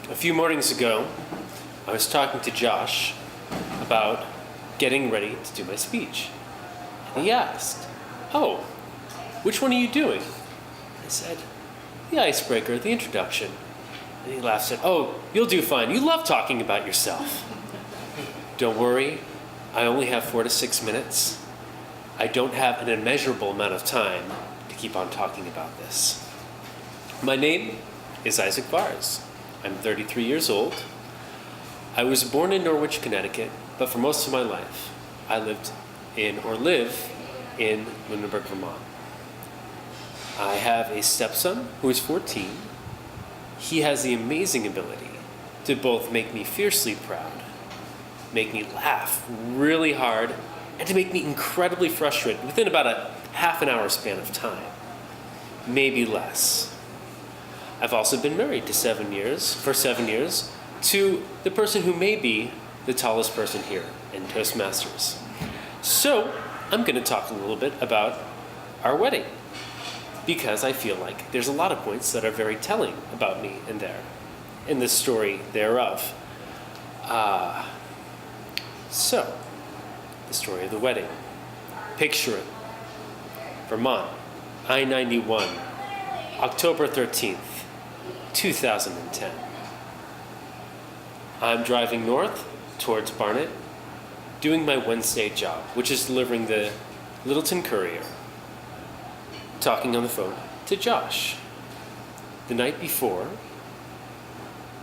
A few mornings ago, I was talking to Josh about getting ready to do my speech. And he asked, "Oh, which one are you doing?" I said, "The icebreaker, the introduction." And he laughed and said, "Oh, you'll do fine. You love talking about yourself." Don't worry, I only have 4 to 6 minutes. I don't have an immeasurable amount of time to keep on talking about this. My name is Isaac Vars. I'm 33 years old. I was born in Norwich, Connecticut, but for most of my life, I live in Lunenburg, Vermont. I have a stepson who is 14. He has the amazing ability to both make me fiercely proud, make me laugh really hard, and to make me incredibly frustrated within about a half an hour span of time, maybe less. I've also been married for 7 years, to the person who may be the tallest person here in Toastmasters. So I'm going to talk a little bit about our wedding, because I feel like there's a lot of points that are very telling about me in the story thereof. So, the story of the wedding. Picture it. Vermont, I-91, October 13th, 2010. I'm driving north towards Barnet, doing my Wednesday job, which is delivering the Littleton Courier, talking on the phone to Josh. The night before,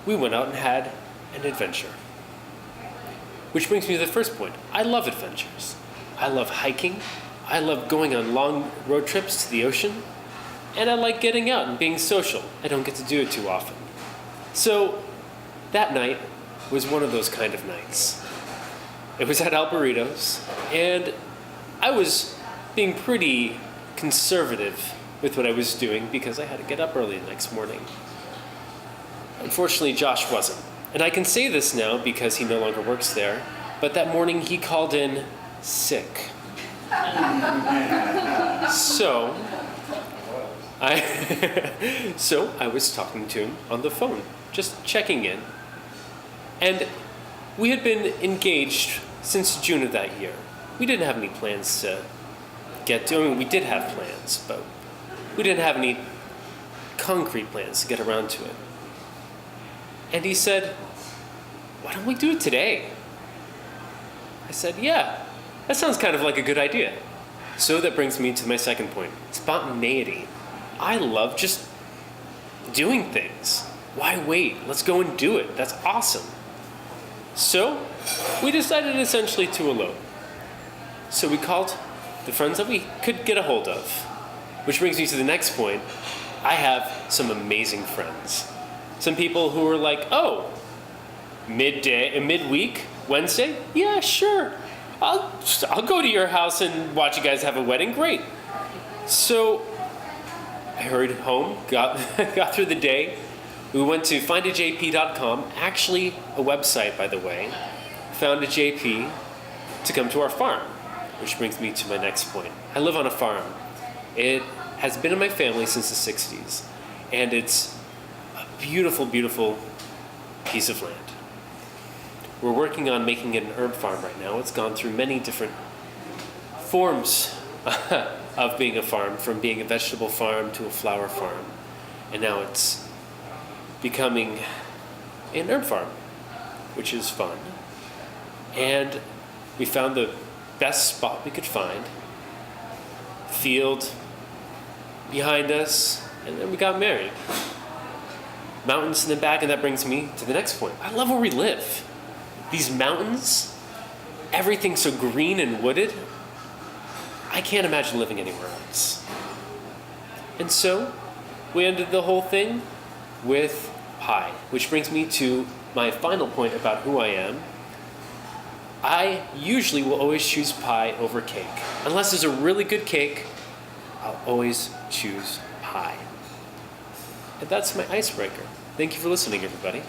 we went out and had an adventure. Which brings me to the first point. I love adventures. I love hiking. I love going on long road trips to the ocean. And I like getting out and being social. I don't get to do it too often. So that night was one of those kind of nights. It was at Alburritos, and I was being pretty conservative with what I was doing because I had to get up early the next morning. Unfortunately, Josh wasn't. And I can say this now because he no longer works there, but that morning he called in sick. So I was talking to him on the phone, just checking in. And we had been engaged since June of that year. We didn't have any plans to get to. I mean, we did have plans, but we didn't have any concrete plans to get around to it. And he said, "Why don't we do it today?" I said, "Yeah, that sounds kind of like a good idea." So that brings me to my second point, spontaneity. I love just doing things. Why wait? Let's go and do it. That's awesome. So we decided essentially to elope. So we called the friends that we could get a hold of, which brings me to the next point. I have some amazing friends. Some people who were like, "Oh, midweek, Wednesday? Yeah, sure. I'll go to your house and watch you guys have a wedding. Great." So I hurried home, got through the day. We went to findajp.com, actually a website, by the way, found a JP to come to our farm, which brings me to my next point. I live on a farm. It has been in my family since the 60s, and it's a beautiful, beautiful piece of land. We're working on making it an herb farm right now. It's gone through many different forms of being a farm, from being a vegetable farm to a flower farm. And now it's becoming an herb farm, which is fun. And we found the best spot we could find, field behind us, and then we got married. Mountains in the back, and that brings me to the next point. I love where we live. These mountains, everything's so green and wooded. I can't imagine living anywhere else. And so we ended the whole thing with pie, which brings me to my final point about who I am. I usually will always choose pie over cake. Unless there's a really good cake, I'll always choose pie. And that's my icebreaker. Thank you for listening, everybody.